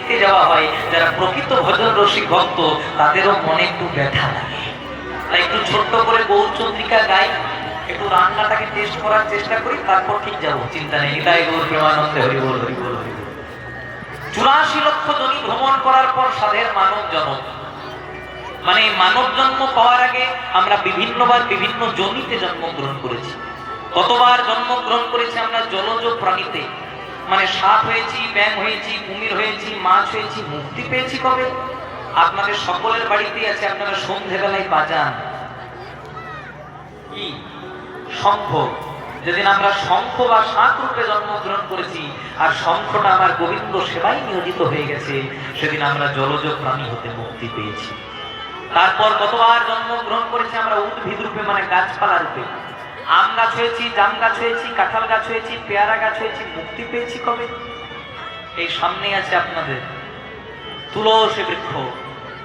দেখতে যাওয়া হয়, যারা প্রকৃত ভজন রসিক ভক্ত তাদেরও মনে একটু ব্যথা লাগে। তাই একটু ছোট্ট করে গৌরচন্দ্রিকা গাই, একটু রান্নাটাকে টেস্ট করার চেষ্টা করি, তারপর ঠিক যাবো, চিন্তা নেই। তাই গৌর প্রেমানন্দে হরি বল হরি বল হরি বল। 84 লক্ষ জনি ভ্রমণ করার পর সাধের মানব জন্ম, মানে মানব জন্ম পাওয়ার আগে আমরা বিভিন্নবার বিভিন্ন জনিতে জন্মগ্রহণ করেছি। কতবার জন্মগ্রহণ করেছি আমরা জলজ প্রাণীতে, মানে সাপ হয়েছি, ব্যাঙ হয়েছি, কুমির হয়েছি, মাছ হয়েছি। মুক্তি পেয়েছি কবে? আপনাদের সকলের বাড়িতেই আছে, আপনারা সন্ধ্যেবেলায় বাজান কি শঙ্খ। যেদিন আমরা শঙ্খ বা শাঁখ রূপে জন্মগ্রহণ করেছি আর শঙ্খটা আমার গোবিন্দ সেবাই নিয়োজিত হয়ে গেছে, সেদিন আমরা জলজ প্রাণী হতে মুক্তি পেয়েছি। তারপর কতবার জন্মগ্রহণ করেছি আমরা উদ্ভিদ রূপে, মানে গাছপালা রূপে। আম গাছ হয়েছি, জাম গাছ হয়েছি, কাঁঠাল গাছ হয়েছি, পেয়ারা গাছ হয়েছি। মুক্তি পেয়েছি কবে? এই সামনে আছে আপনাদের তুলসী বৃক্ষ।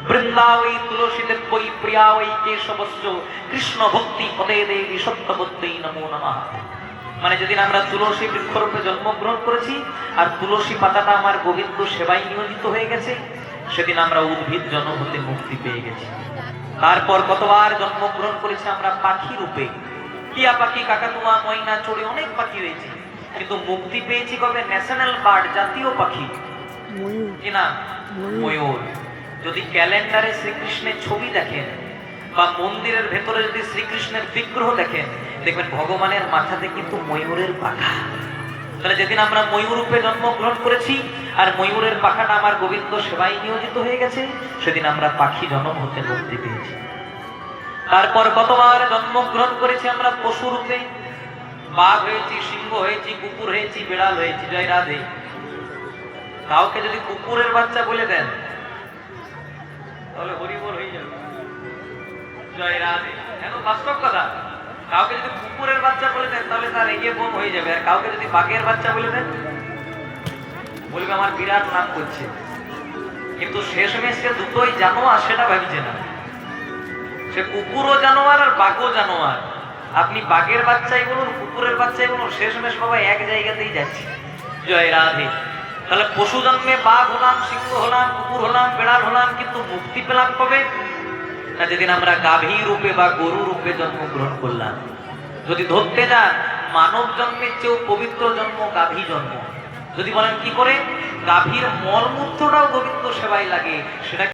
বৃন্দাবৈ তুলসী দেবৈ প্রিয়াবৈ কেশবস্য কৃষ্ণ ভক্তি পদে দেবী সত্যবত্যৈ নমো নমঃ। মানে যেদিন আমরা তুলসী বৃক্ষরূপে জন্মগ্রহণ করেছি আর তুলসী পাতাটা আমার গোবিন্দ সেবায় নিয়োজিত হয়ে গেছে, সেদিন আমরা উদ্ভিদ জন্ম হতে মুক্তি পেয়ে গেছি। তারপর কতবার জন্মগ্রহণ করেছি আমরা পাখি রূপে। টিয়া পাখি, কাকাতুয়া, ময়না, চড়ুই, অনেক পাখি হয়েছে, কিন্তু মুক্তি পেয়েছি কবে? ন্যাশনাল বার্ড, জাতীয় পাখি কি না? ময়ূর। যদি ক্যালেন্ডারে শ্রীকৃষ্ণের ছবি দেখেন বা মন্দিরের ভেতরে যদি শ্রীকৃষ্ণের বিগ্রহ দেখেন, দেখবেন ভগবানের মাথাতে কিন্তু ময়ূরের পাখা। তাহলে যেদিন আমরা ময়ূর রূপে জন্মগ্রহণ করেছি আর ময়ূরের পাখাটা আমার গোবিন্দ সেবায় নিয়োজিত হয়ে গেছে, সেদিন আমরা পাখি জন্ম হতে মুক্তি পেয়েছি। তারপর কতবার জন্মগ্রহণ করেছি আমরা পশু রূপে। বাঘ হয়েছি, সিংহ হয়েছি, কুকুর হয়েছি, বিড়াল হয়েছি। জয় রাধে। কাউকে যদি কুকুরের বাচ্চা বলে দেন তাহলে হরিবল হয়ে যাবে। জয় রাধে। এখন বাস্তব কথা, কাউকে যদি কুকুরের বাচ্চা বলে দেন তাহলে তার এগিয়ে বোম হয়ে যাবে। আর কাউকে যদি বাঘের বাচ্চা বলে দেন বলবে আমার বিরাট নাম করছে। কিন্তু শেষমেশ সে দুটোই জানোয়ার, সেটা ভাবছে না। সে কুকুরও জানোয়ার আর বাঘও জানোয়ার। আপনি বাঘের বাচ্চাই বলুন, কুকুরের বাচ্চাই বলুন, শেষমেশ বাবা এক জায়গাতেই যাচ্ছে। জয় রাধে। তাহলে পশু জন্মে বাঘ হলাম, সিংহ হলাম, কুকুর হলাম, বেড়াল হলাম, কিন্তু মুক্তি পেলাম কবে? না যেদিন আমরা গাভী রূপে বা গরু রূপে জন্মগ্রহণ করলাম। যদি ধরতে যান, মানব জন্মের চেয়েও পবিত্র জন্ম গাভী জন্ম। যদি বলেন কি করে? গাভীর মলমূত্রটাও গোবিন্দ সেবায় লাগে, সেটা